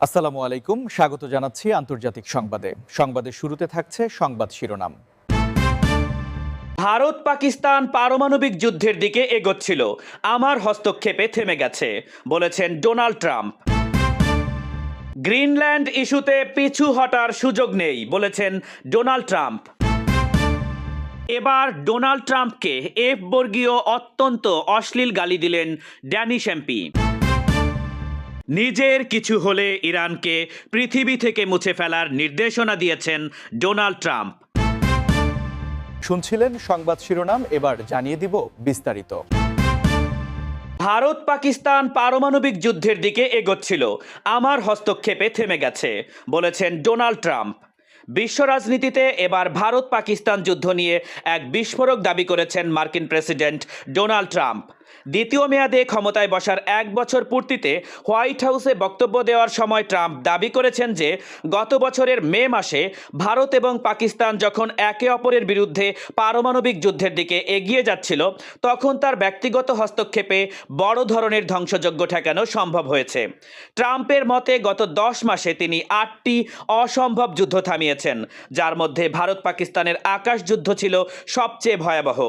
আসসালামু আলাইকুম, স্বাগত জানাচ্ছি আন্তর্জাতিক সংবাদের শুরুতে থাকছে সংবাদ শিরোনাম। ভারত পাকিস্তান পারমাণবিক যুদ্ধের দিকে এগোচ্ছিল, আমার হস্তক্ষেপে থেমে গেছে বলেছেন ডোনাল্ড ট্রাম্প। গ্রিনল্যান্ড ইস্যুতে পিছু হটার সুযোগ নেই বলেছেন ডোনাল্ড ট্রাম্প। এবার ডোনাল্ড ট্রাম্পকে এফ বর্গীয় অত্যন্ত অশ্লীল গালি দিলেন ড্যানিশ এমপি। নিজের কিছু হলে ইরানকে পৃথিবী থেকে মুছে ফেলার নির্দেশনা দিয়েছেন ডোনাল্ড ট্রাম্প। শুনছিলেন সংবাদ শিরোনাম, এবার জানিয়ে দিব বিস্তারিত। ভারত পাকিস্তান পারমাণবিক যুদ্ধের দিকে এগোচ্ছিল, আমার হস্তক্ষেপে থেমে গেছে বলেছেন ডোনাল্ড ট্রাম্প। বিশ্ব রাজনীতিতে এবার ভারত পাকিস্তান যুদ্ধ নিয়ে এক বিস্ফোরক দাবি করেছেন মার্কিন প্রেসিডেন্ট ডোনাল্ড ট্রাম্প। দ্বিতীয় মেয়াদে ক্ষমতায় বসার 1 বছর পূর্তিতে হোয়াইট হাউসে বক্তব্য দেওয়ার সময় ট্রাম্প দাবি করেছেন যে গত বছরের মে মাসে ভারত এবং পাকিস্তান যখন একে অপরের বিরুদ্ধে পারমাণবিক যুদ্ধের দিকে এগিয়ে যাচ্ছিল, তখন তার ব্যক্তিগত হস্তক্ষেপে বড় ধরনের ধ্বংসযজ্ঞ ঠেকানো সম্ভব হয়েছে। ট্রাম্পের মতে গত 10 মাসে তিনি 8টি অসম্ভব যুদ্ধ থামিয়েছেন, যার মধ্যে ভারত পাকিস্তানের আকাশ যুদ্ধ ছিল সবচেয়ে ভয়াবহ,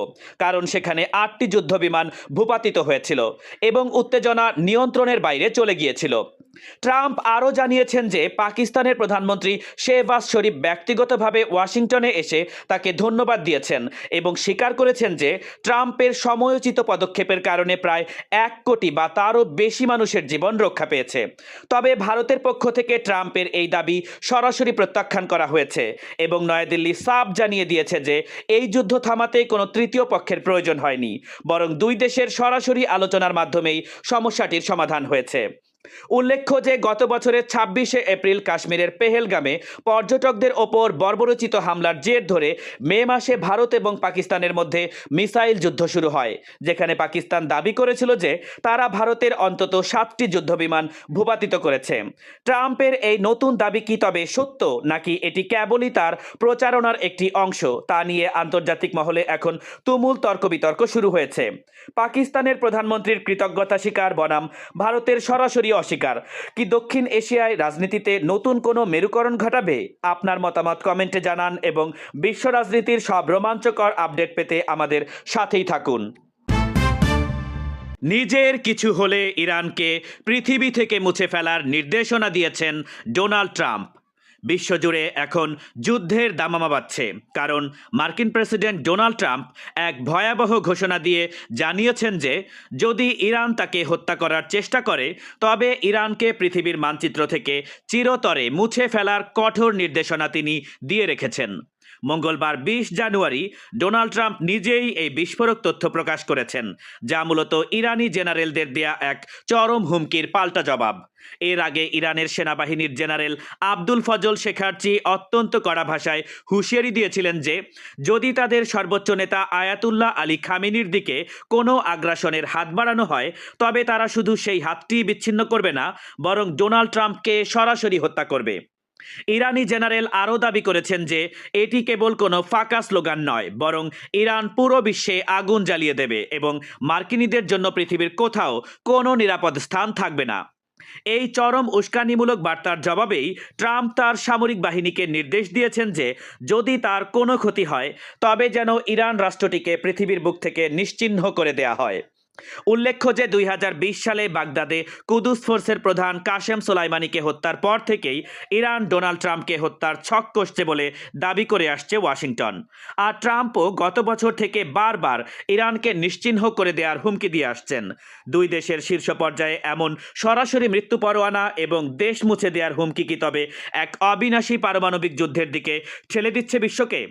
কারণ সেখানে 8টি যুদ্ধ বিমান ভূপাতিত হয়েছিল এবং উত্তেজনা নিয়ন্ত্রণের বাইরে চলে গিয়েছিল। ট্রাম্প আরও জানিয়েছেন যে পাকিস্তানের প্রধানমন্ত্রী শেহবাজ শরীফ ব্যক্তিগতভাবে ওয়াশিংটনে এসে তাকে ধন্যবাদ দিয়েছেন এবং স্বীকার করেছেন যে ট্রাম্পের সময়োচিত পদক্ষেপের কারণে প্রায় 1 কোটি বা তারও বেশি মানুষের জীবন রক্ষা পেয়েছে। তবে ভারতের পক্ষ থেকে ট্রাম্পের এই দাবি সরাসরি প্রত্যাখ্যান করা হয়েছে এবং নয়াদিল্লি সাফ জানিয়ে দিয়েছে যে এই যুদ্ধ থামাতে কোনো তৃতীয় পক্ষের প্রয়োজন হয়নি, বরং দুই দেশের সরাসরি আলোচনার মাধ্যমেই সমস্যাটির সমাধান হয়েছে। উল্লেখ্য যে গত বছরের 26শে এপ্রিল কাশ্মীরের পেহেলগামে পর্যটকদের ওপর বর্বরোচিত হামলার জের ধরে মে মাসে ভারত এবং পাকিস্তানের মধ্যে মিসাইল যুদ্ধ শুরু হয়, যেখানে পাকিস্তান দাবি করেছিল যে তারা ভারতের অন্তত 7টি যুদ্ধবিমান ভূপাতিত করেছে। ট্রাম্পের এই নতুন দাবি কি তবে সত্য, নাকি এটি কেবলই তার প্রচারণার একটি অংশ, তা নিয়ে আন্তর্জাতিক মহলে এখন তুমুল তর্ক বিতর্ক শুরু হয়েছে। পাকিস্তানের প্রধানমন্ত্রীর কৃতজ্ঞতা স্বীকার বনাম ভারতের সরাসরি অস্বীকার কি দক্ষিণ এশিয়ায় রাজনীতিতে নতুন কোনো মেরুকরণ ঘটাবে? আপনার মতামত কমেন্টে জানান এবং বিশ্ব রাজনীতির সব রোমাঞ্চকর আপডেট পেতে আমাদের সাথেই থাকুন। নিজের কিছু হলে ইরানকে পৃথিবী থেকে মুছে ফেলার নির্দেশনা দিয়েছেন ডোনাল্ড ট্রাম্প। বিশ্বজুড়ে এখন যুদ্ধের দামামা বাজছে, কারণ মার্কিন প্রেসিডেন্ট ডোনাল্ড ট্রাম্প এক ভয়াবহ ঘোষণা দিয়ে জানিয়েছেন যে যদি ইরান তাকে হত্যা করার চেষ্টা করে, তবে ইরানকে পৃথিবীর মানচিত্র থেকে চিরতরে মুছে ফেলার কঠোর নির্দেশনা তিনি দিয়ে রেখেছেন। মঙ্গলবার 20 জানুয়ারি ডোনাল্ড ট্রাম্প নিজেই এই বিস্ফোরক তথ্য প্রকাশ করেছেন, যা মূলত ইরানি জেনারেলদের দেয়া এক চরম হুমকির পাল্টা জবাব। এর আগে ইরানের সেনাবাহিনীর জেনারেল আব্দুল ফজল শেখার্চি অত্যন্ত কড়া ভাষায় হুঁশিয়ারি দিয়েছিলেন যে যদি তাদের সর্বোচ্চ নেতা আয়াতুল্লাহ আলী খামেনির দিকে কোনো আগ্রাসনের হাত বাড়ানো হয়, তবে তারা শুধু সেই হাতটি বিচ্ছিন্ন করবে না, বরং ডোনাল্ড ট্রাম্পকে সরাসরি হত্যা করবে। ইরানি জেনারেল আরও দাবি করেছেন যে এটি কেবল কোনো ফাঁকা স্লোগান নয়, বরং ইরান পুরো বিশ্বে আগুন জ্বালিয়ে দেবে এবং মার্কিনীদের জন্য পৃথিবীর কোথাও কোনো নিরাপদ স্থান থাকবে না। এই চরম উস্কানিমূলক বার্তার জবাবেই ট্রাম্প তার সামরিক বাহিনীকে নির্দেশ দিয়েছেন যে যদি তার কোনো ক্ষতি হয়, তবে যেন ইরান রাষ্ট্রটিকে পৃথিবীর বুক থেকে নিশ্চিহ্ন করে দেয়া হয়। উল্লেখ্য যে 2020 সালে বাগদাদে কুদুস ফোর্সের প্রধান কাশেম সোলাইমানিকে হত্যার পর থেকেই ইরান ডোনাল্ড ট্রাম্পকে হত্যার ছক কষছে বলে দাবি করে আসছে ওয়াশিংটন। আর ট্রাম্পও গত বছর থেকে বারবার ইরানকে নিশ্চিহ্ন করে দেওয়ার হুমকি দিয়ে আসছেন। দুই দেশের শীর্ষ পর্যায়ে এমন সরাসরি মৃত্যু পরোয়ানা এবং দেশ মুছে দেওয়ার হুমকি কি তবে এক অবিনাশী পারমাণবিক যুদ্ধের দিকে ঠেলে দিচ্ছে বিশ্বকে?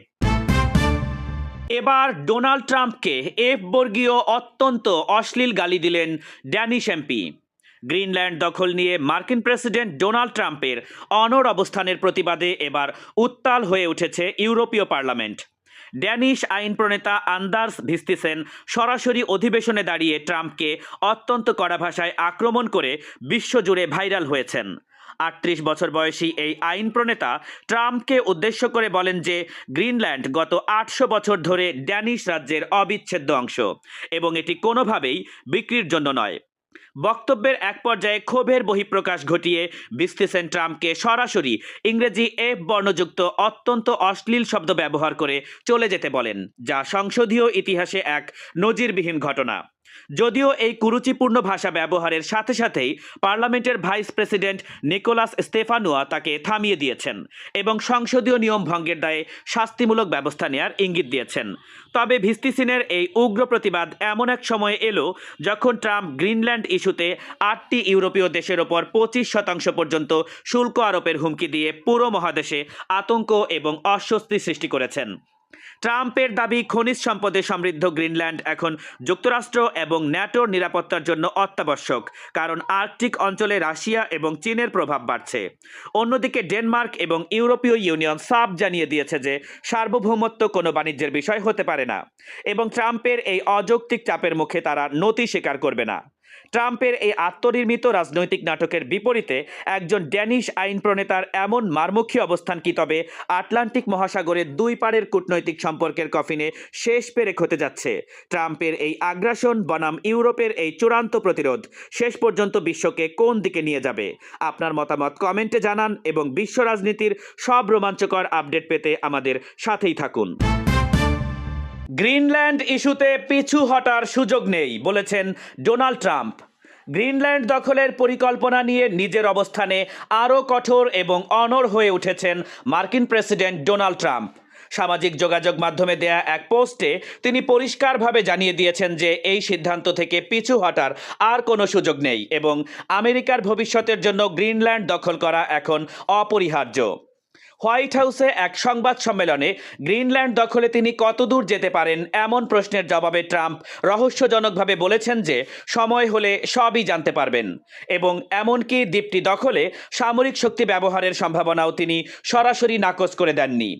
এবার ডোনাল্ড ট্রাম্পকে এফ বর্গীয় অত্যন্ত অশ্লীল গালি দিলেন ড্যানিশ এমপি। গ্রিনল্যান্ড দখল নিয়ে মার্কিন প্রেসিডেন্ট ডোনাল্ড ট্রাম্পের অনড় অবস্থানের প্রতিবাদে এবার উত্তাল হয়ে উঠেছে ইউরোপীয় পার্লামেন্ট। ড্যানিশ আইন প্রণেতা আন্দার্স ভিস্তিসেন সরাসরি অধিবেশনে দাঁড়িয়ে ট্রাম্পকে অত্যন্ত কড়া ভাষায় আক্রমণ করে বিশ্বজুড়ে ভাইরাল হয়েছেন। 38 বছর বয়সী এই আইন প্রণেতা ট্রাম্পকে উদ্দেশ্য করে বলেন যে গ্রিনল্যান্ড গত 800 বছর ধরে ড্যানিশ রাজ্যের অবিচ্ছেদ্য অংশ এবং এটি কোনোভাবেই বিক্রির জন্য নয়। বক্তব্যের এক পর্যায়ে ক্ষোভের বহিঃপ্রকাশ ঘটিয়ে বিস্তিসেন ট্রাম্পকে সরাসরি ইংরেজি এফ বর্ণযুক্ত অত্যন্ত অশ্লীল শব্দ ব্যবহার করে চলে যেতে বলেন, যা সংসদীয় ইতিহাসে এক নজিরবিহীন ঘটনা। যদিও এই কুরুচিপূর্ণ ভাষা ব্যবহারের সাথে সাথেই পার্লামেন্টের ভাইস প্রেসিডেন্ট নিকোলাস স্তেফানুয়া তাকে থামিয়ে দিয়েছেন এবং সংসদীয় নিয়ম ভঙ্গের দায়ে শাস্তিমূলক ব্যবস্থা নেয়ার ইঙ্গিত দিয়েছেন। তবে ভিস্তিসিনের এই উগ্র প্রতিবাদ এমন এক সময়ে এলো যখন ট্রাম্প গ্রিনল্যান্ড ইস্যুতে 8টি ইউরোপীয় দেশের ওপর 25% পর্যন্ত শুল্ক আরোপের হুমকি দিয়ে পুরো মহাদেশে আতঙ্ক এবং অস্বস্তি সৃষ্টি করেছেন। ট্রাম্পের দাবি খনিজ সম্পদে সমৃদ্ধ গ্রিনল্যান্ড এখন যুক্তরাষ্ট্র এবং ন্যাটোর নিরাপত্তার জন্য অত্যাবশ্যক, কারণ আর্কটিক অঞ্চলে রাশিয়া এবং চীনের প্রভাব বাড়ছে। অন্যদিকে ডেনমার্ক এবং ইউরোপীয় ইউনিয়ন সাফ জানিয়ে দিয়েছে যে সার্বভৌমত্ব কোনো বাণিজ্যের বিষয় হতে পারে না এবং ট্রাম্পের এই অযৌক্তিক চাপের মুখে তারা নতি স্বীকার করবে না। ট্রাম্পের এই আত্মনির্মিত রাজনৈতিক নাটকের বিপরীতে একজন ড্যানিশ আইন প্রণেতার এমন মারমুখী অবস্থান কি তবে আটলান্টিক মহাসাগরের দুই পাড়ের কূটনৈতিক সম্পর্কের কফিনে শেষ পেরেক হতে যাচ্ছে? ট্রাম্পের এই আগ্রাসন বনাম ইউরোপের এই চূড়ান্ত প্রতিরোধ শেষ পর্যন্ত বিশ্বকে কোন দিকে নিয়ে যাবে? আপনার মতামত কমেন্টে জানান এবং বিশ্ব রাজনীতির সব রোমাঞ্চকর আপডেট পেতে আমাদের সাথেই থাকুন। গ্রিনল্যান্ড ইস্যুতে পিছু হটার সুযোগ নেই বলেছেন ডোনাল্ড ট্রাম্প। গ্রিনল্যান্ড দখলের পরিকল্পনা নিয়ে নিজের অবস্থানে আরও কঠোর এবং অনড় হয়ে উঠেছেন মার্কিন প্রেসিডেন্ট ডোনাল্ড ট্রাম্প। সামাজিক যোগাযোগ মাধ্যমে দেয়া এক পোস্টে তিনি পরিষ্কারভাবে জানিয়ে দিয়েছেন যে এই সিদ্ধান্ত থেকে পিছু হটার আর কোনো সুযোগ নেই এবং আমেরিকার ভবিষ্যতের জন্য গ্রিনল্যান্ড দখল করা এখন অপরিহার্য। হোয়াইট হাউসে এক সংবাদ সম্মেলনে গ্রিনল্যান্ড দখলে তিনি কতদূর যেতে পারেন এমন প্রশ্নের জবাবে ট্রাম্প রহস্যজনকভাবে বলেছেন যে সময় হলে সবই জানতে পারবেন এবং এমনকি দ্বীপটি দখলে সামরিক শক্তি ব্যবহারের সম্ভাবনাও তিনি সরাসরি নাকচ করে দেননি।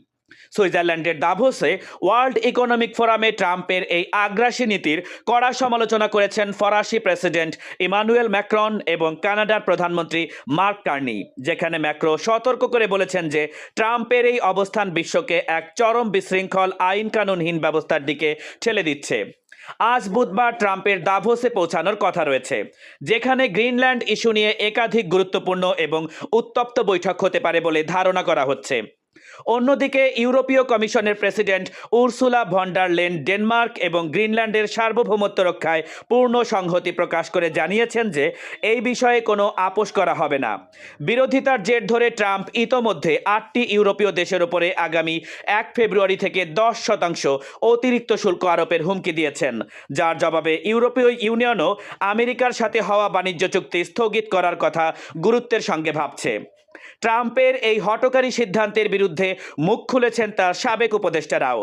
সুইজারল্যান্ডের দাভোসে ওয়ার্ল্ড ইকোনমিক ফোরামে ট্রাম্পের এই আগ্রাসী নীতির কড়া সমালোচনা করেছেন ফরাসি প্রেসিডেন্ট ইমানুয়েল ম্যাক্রন এবং কানাডার প্রধানমন্ত্রী মার্ক কার্নি, যেখানে ম্যাক্রো সতর্ক করে বলেছেন যে ট্রাম্পের এই অবস্থান বিশ্বকে এক চরম বিশৃঙ্খল আইন কানুনহীন ব্যবস্থার দিকে ঠেলে দিচ্ছে। আজ বুধবার ট্রাম্পের দাভোসে পৌঁছানোর কথা রয়েছে, যেখানে গ্রিনল্যান্ড ইস্যু নিয়ে একাধিক গুরুত্বপূর্ণ এবং উত্তপ্ত বৈঠক হতে পারে বলে ধারণা করা হচ্ছে। অন্যদিকে ইউরোপীয় কমিশনের president Ursula von der Leyen Denmark এবং গ্রিনল্যান্ডের সার্বভৌমত্ব রক্ষায় পূর্ণ সংহতি প্রকাশ করে জানিয়েছেন যে এই বিষয়ে কোনো আপোষ করা হবে না। বিরোধিতার জের ধরে ট্রাম্প ইতোমধ্যে 8টি ইউরোপীয় দেশের উপরে আগামী 1 ফেব্রুয়ারি থেকে 10% অতিরিক্ত শুল্ক আরোপের হুমকি দিয়েছেন, যার জবাবে ইউরোপীয় ইউনিয়নও আমেরিকার সাথে হওয়া বাণিজ্য চুক্তি স্থগিত করার কথা গুরুত্বের সঙ্গে ভাবছে। ট্রাম্পের এই হঠকারী সিদ্ধান্তের বিরুদ্ধে মুখ খুলেছেন তার সাবেক উপদেষ্টারাও।